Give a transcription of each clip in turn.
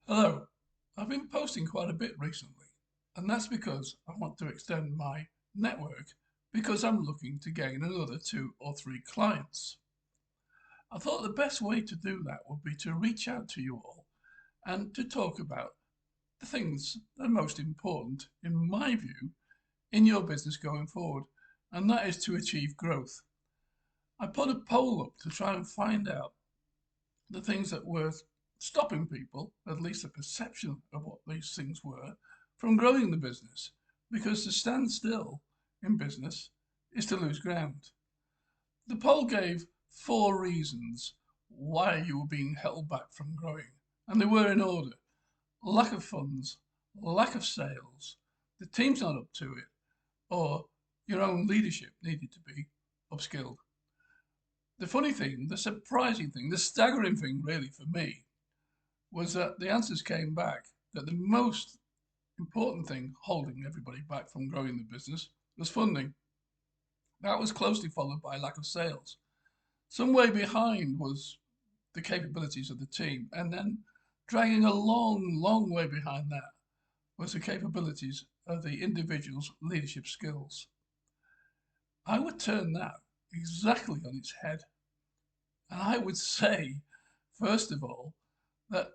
Hello. I've been posting quite a bit recently, and that's because I want to extend my network because I'm looking to gain another two or three clients. I thought the best way to do that would be to reach out to you all and to talk about the things that are most important, in my view, in your business going forward, and that is to achieve growth. I put a poll up to try and find out the things that were stopping people, at least the perception of what these things were, from growing the business. Because to stand still in business is to lose ground. The poll gave four reasons why you were being held back from growing, and they were in order: lack of funds, lack of sales, the team's not up to it, or your own leadership needed to be upskilled. The funny thing, the surprising thing, the staggering thing really for me was that the answers came back that the most important thing holding everybody back from growing the business was funding. That was closely followed by lack of sales. Some way behind was the capabilities of the team, and then dragging a long, long way behind that was the capabilities of the individual's leadership skills. I would turn that exactly on its head. And I would say, first of all, that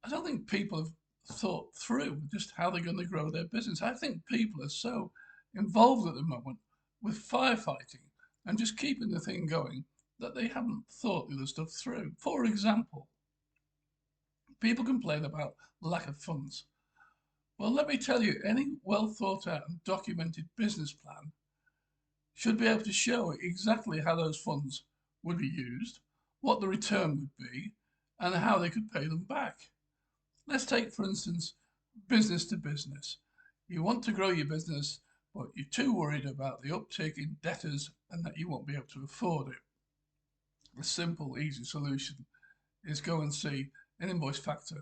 I don't think people have thought through just how they're going to grow their business. I think people are so involved at the moment with firefighting and just keeping the thing going that they haven't thought the other stuff through. For example, people complain about lack of funds. Well, let me tell you, any well thought out and documented business plan should be able to show exactly how those funds would be used, what the return would be, and how they could pay them back. Let's take, for instance, business to business. You want to grow your business, but you're too worried about the uptick in debtors and that you won't be able to afford it. The simple, easy solution is go and see an invoice factor.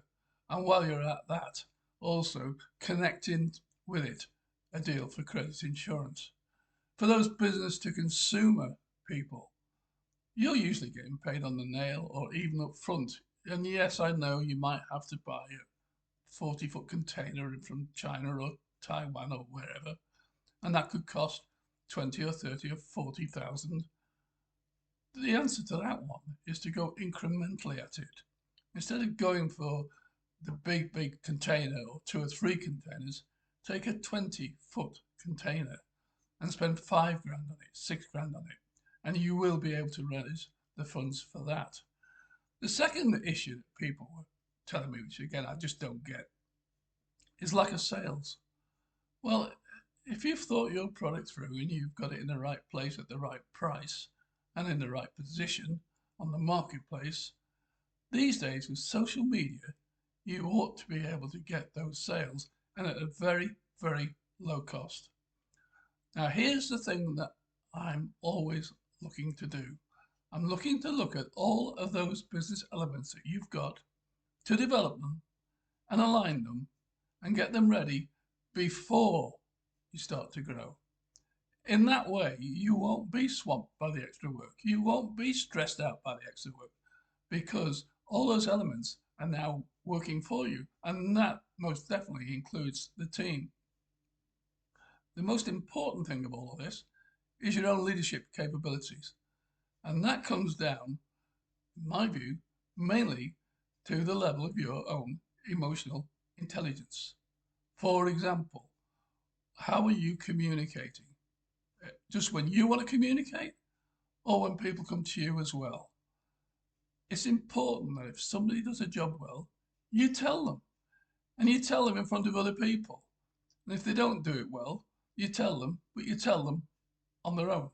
And while you're at that, also connect in with it a deal for credit insurance. For those business to consumer people, you're usually getting paid on the nail or even up front. And yes, I know you might have to buy a 40-foot container from China or Taiwan or wherever, and that could cost 20 or 30 or 40,000. The answer to that one is to go incrementally at it. Instead of going for the big container or two or three containers, take a 20-foot container and spend 5 grand on it, 6 grand on it, and you will be able to raise the funds for that. The second issue that people were telling me, which again I just don't get, is lack of sales. Well, if you've thought your product through and you've got it in the right place at the right price and in the right position on the marketplace, these days with social media, you ought to be able to get those sales and at a very, very low cost. Now, here's the thing that I'm always looking to do. I'm looking to look at all of those business elements that you've got to develop them and align them and get them ready before you start to grow. In that way, you won't be swamped by the extra work. You won't be stressed out by the extra work because all those elements are now working for you. And that most definitely includes the team. The most important thing of all of this is your own leadership capabilities. And that comes down, in my view, mainly to the level of your own emotional intelligence. For example, how are you communicating? Just when you want to communicate or when people come to you as well? It's important that if somebody does a job well, you tell them. And you tell them in front of other people. And if they don't do it well, you tell them, but you tell them on their own.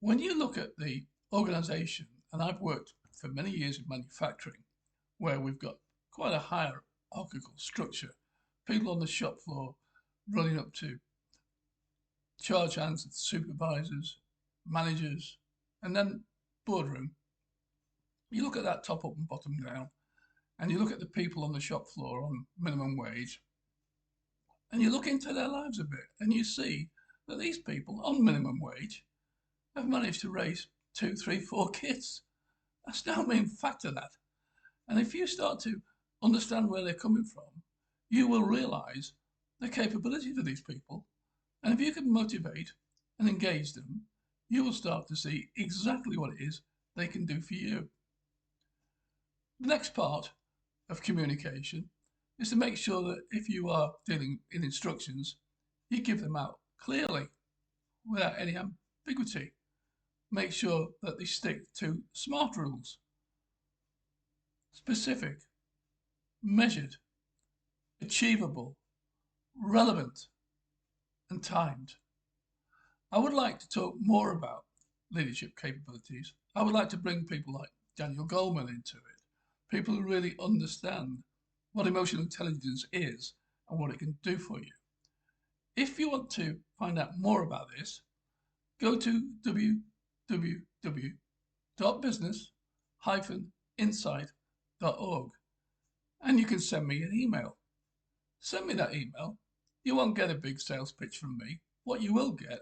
When you look at the organization, and I've worked for many years in manufacturing, where we've got quite a hierarchical structure, people on the shop floor running up to charge hands, supervisors, managers, and then boardroom. You look at that top up and bottom down, and you look at the people on the shop floor on minimum wage, and you look into their lives a bit, and you see that these people on minimum wage have managed to raise two, three, four kids. That's now being factor that. And if you start to understand where they're coming from, you will realize the capabilities of these people. And if you can motivate and engage them, you will start to see exactly what it is they can do for you. The next part of communication is to make sure that if you are dealing in instructions, you give them out clearly without any ambiguity. Make sure that they stick to SMART rules: specific, measured, achievable, relevant, and timed. I would like to talk more about leadership capabilities. I would like to bring people like Daniel Goleman into it, people who really understand what emotional intelligence is and what it can do for you. If you want to find out more about this, go to www.business-insight.org and you can send me an email. Send me that email. You won't get a big sales pitch from me. What you will get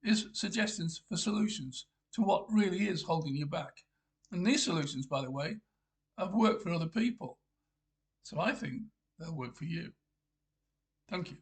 is suggestions for solutions to what really is holding you back. And these solutions, by the way, have worked for other people. So I think they'll work for you. Thank you.